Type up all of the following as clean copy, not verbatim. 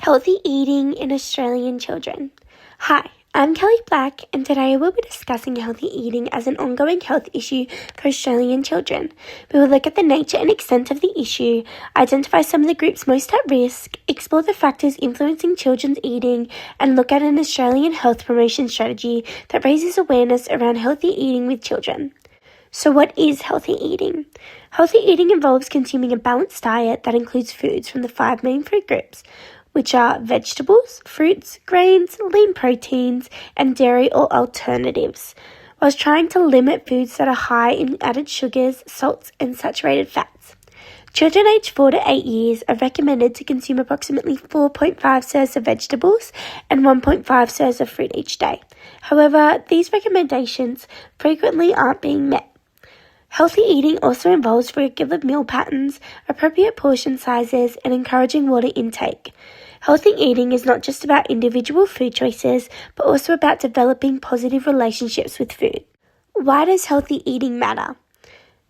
Healthy eating in Australian children. Hi, I'm Callee Black, and today we'll be discussing healthy eating as an ongoing health issue for Australian children. We will look at the nature and extent of the issue, identify some of the groups most at risk, explore the factors influencing children's eating, and look at an Australian health promotion strategy that raises awareness around healthy eating with children. So what is healthy eating? Healthy eating involves consuming a balanced diet that includes foods from the 5 main food groups, which are vegetables, fruits, grains, lean proteins, and dairy or alternatives, whilst trying to limit foods that are high in added sugars, salts, and saturated fats. Children aged 4 to 8 years are recommended to consume approximately 4.5 serves of vegetables and 1.5 serves of fruit each day. However, these recommendations frequently aren't being met. Healthy eating also involves regular meal patterns, appropriate portion sizes, and encouraging water intake. Healthy eating is not just about individual food choices, but also about developing positive relationships with food. Why does healthy eating matter?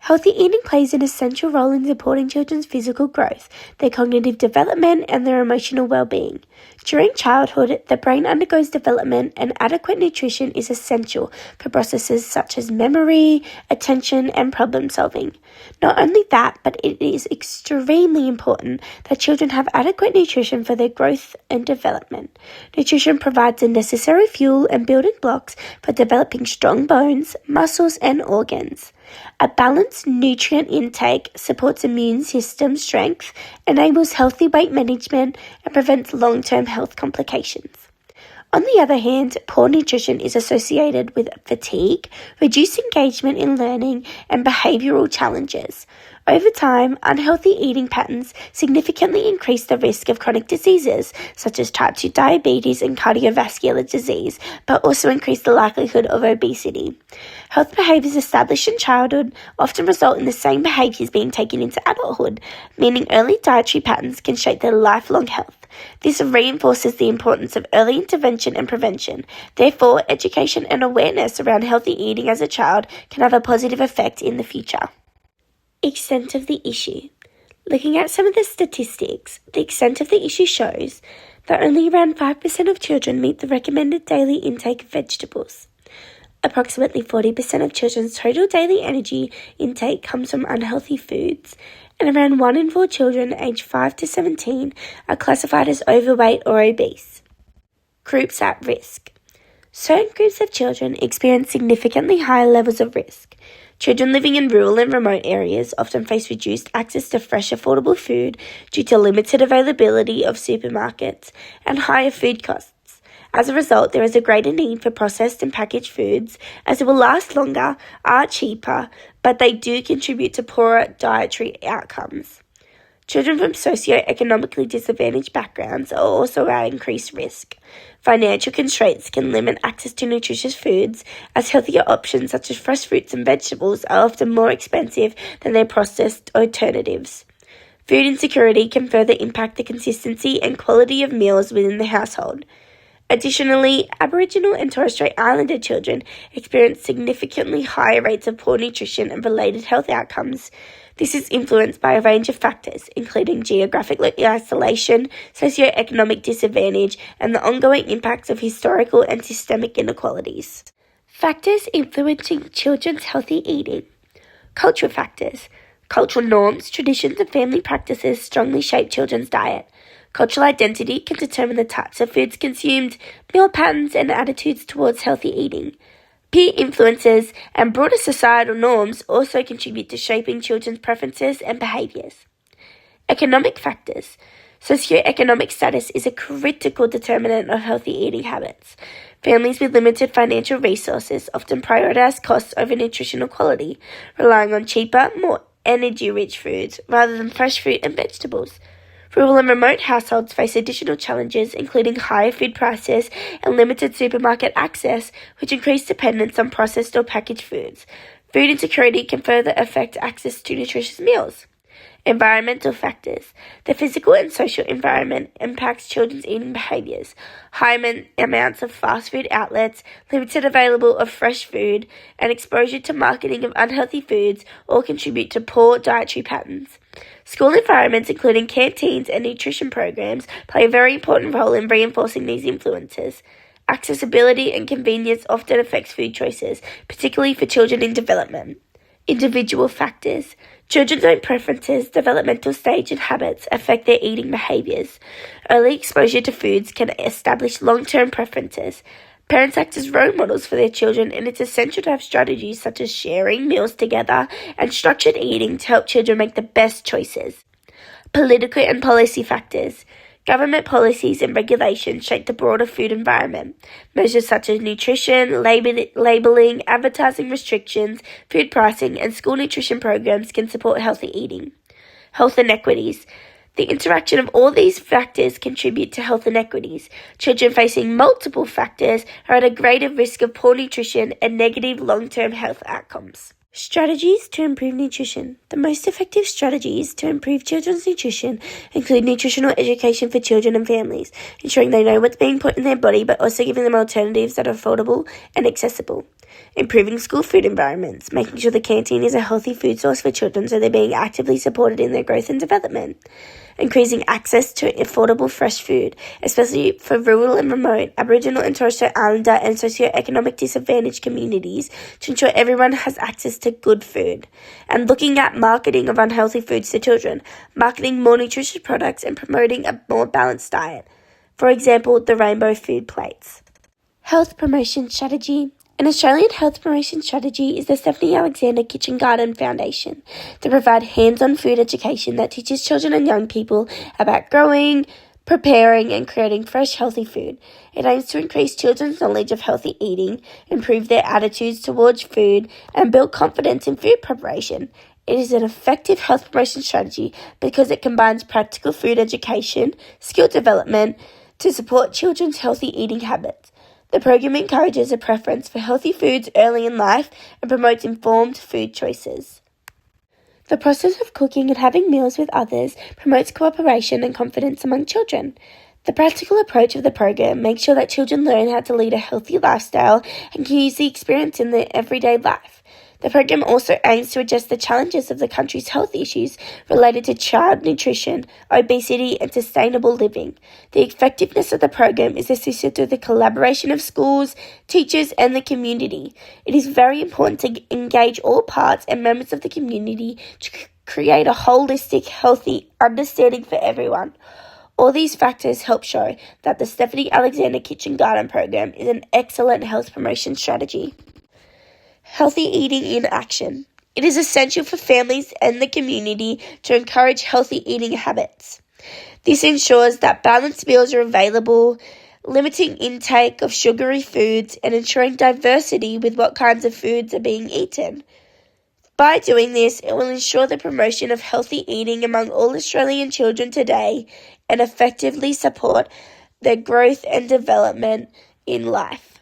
Healthy eating plays an essential role in supporting children's physical growth, their cognitive development, and their emotional well-being. During childhood, the brain undergoes development, and adequate nutrition is essential for processes such as memory, attention, and problem solving. Not only that, but it is extremely important that children have adequate nutrition for their growth and development. Nutrition provides the necessary fuel and building blocks for developing strong bones, muscles, and organs. A balanced nutrient intake supports immune system strength, enables healthy weight management, and prevents long-term health complications. On the other hand, poor nutrition is associated with fatigue, reduced engagement in learning, and behavioural challenges. Over time, unhealthy eating patterns significantly increase the risk of chronic diseases, such as type 2 diabetes and cardiovascular disease, but also increase the likelihood of obesity. Health behaviours established in childhood often result in the same behaviours being taken into adulthood, meaning early dietary patterns can shape their lifelong health. This reinforces the importance of early intervention and prevention. Therefore, education and awareness around healthy eating as a child can have a positive effect in the future. Extent of the issue. Looking at some of the statistics, the extent of the issue shows that only around 5% of children meet the recommended daily intake of vegetables. Approximately 40% of children's total daily energy intake comes from unhealthy foods, and around 1 in 4 children aged 5 to 17 are classified as overweight or obese. Groups at risk. Certain groups of children experience significantly higher levels of risk. Children living in rural and remote areas often face reduced access to fresh, affordable food due to limited availability of supermarkets and higher food costs. As a result, there is a greater need for processed and packaged foods, as they will last longer, are cheaper, but they do contribute to poorer dietary outcomes. Children from socioeconomically disadvantaged backgrounds are also at increased risk. Financial constraints can limit access to nutritious foods, as healthier options such as fresh fruits and vegetables are often more expensive than their processed alternatives. Food insecurity can further impact the consistency and quality of meals within the household. Additionally, Aboriginal and Torres Strait Islander children experience significantly higher rates of poor nutrition and related health outcomes. This is influenced by a range of factors, including geographic isolation, socioeconomic disadvantage, and the ongoing impacts of historical and systemic inequalities. Factors influencing children's healthy eating. Cultural factors. Cultural norms, traditions, and family practices strongly shape children's diet. Cultural identity can determine the types of foods consumed, meal patterns, and attitudes towards healthy eating. Peer influences and broader societal norms also contribute to shaping children's preferences and behaviours. Economic factors. Socioeconomic status is a critical determinant of healthy eating habits. Families with limited financial resources often prioritise costs over nutritional quality, relying on cheaper, more energy-rich foods rather than fresh fruit and vegetables. Rural and remote households face additional challenges, including higher food prices and limited supermarket access, which increase dependence on processed or packaged foods. Food insecurity can further affect access to nutritious meals. Environmental factors. The physical and social environment impacts children's eating behaviours. High amounts of fast food outlets, limited availability of fresh food, and exposure to marketing of unhealthy foods all contribute to poor dietary patterns. School environments, including canteens and nutrition programs, play a very important role in reinforcing these influences. Accessibility and convenience often affects food choices, particularly for children in development. Individual factors. Children's own preferences, developmental stage and habits affect their eating behaviours. Early exposure to foods can establish long-term preferences. Parents act as role models for their children, and it's essential to have strategies such as sharing meals together and structured eating to help children make the best choices. Political and policy factors. Government policies and regulations shape the broader food environment. Measures such as nutrition, labelling, advertising restrictions, food pricing, and school nutrition programs can support healthy eating. Health inequities. The interaction of all these factors contribute to health inequities. Children facing multiple factors are at a greater risk of poor nutrition and negative long-term health outcomes. Strategies to improve nutrition. The most effective strategies to improve children's nutrition include nutritional education for children and families, ensuring they know what's being put in their body but also giving them alternatives that are affordable and accessible. Improving school food environments, making sure the canteen is a healthy food source for children so they're being actively supported in their growth and development. Increasing access to affordable fresh food, especially for rural and remote, Aboriginal and Torres Strait Islander and socioeconomic disadvantaged communities to ensure everyone has access to good food. And looking at marketing of unhealthy foods to children, marketing more nutritious products and promoting a more balanced diet. For example, the rainbow food plates. Health promotion strategy. An Australian health promotion strategy is the Stephanie Alexander Kitchen Garden Foundation to provide hands-on food education that teaches children and young people about growing, preparing, and creating fresh, healthy food. It aims to increase children's knowledge of healthy eating, improve their attitudes towards food, and build confidence in food preparation. It is an effective health promotion strategy because it combines practical food education, skill development to support children's healthy eating habits. The program encourages a preference for healthy foods early in life and promotes informed food choices. The process of cooking and having meals with others promotes cooperation and confidence among children. The practical approach of the program makes sure that children learn how to lead a healthy lifestyle and can use the experience in their everyday life. The program also aims to address the challenges of the country's health issues related to child nutrition, obesity, and sustainable living. The effectiveness of the program is assisted through the collaboration of schools, teachers, and the community. It is very important to engage all parts and members of the community to create a holistic, healthy understanding for everyone. All these factors help show that the Stephanie Alexander Kitchen Garden program is an excellent health promotion strategy. Healthy eating in action. It is essential for families and the community to encourage healthy eating habits. This ensures that balanced meals are available, limiting intake of sugary foods, and ensuring diversity with what kinds of foods are being eaten. By doing this, it will ensure the promotion of healthy eating among all Australian children today and effectively support their growth and development in life.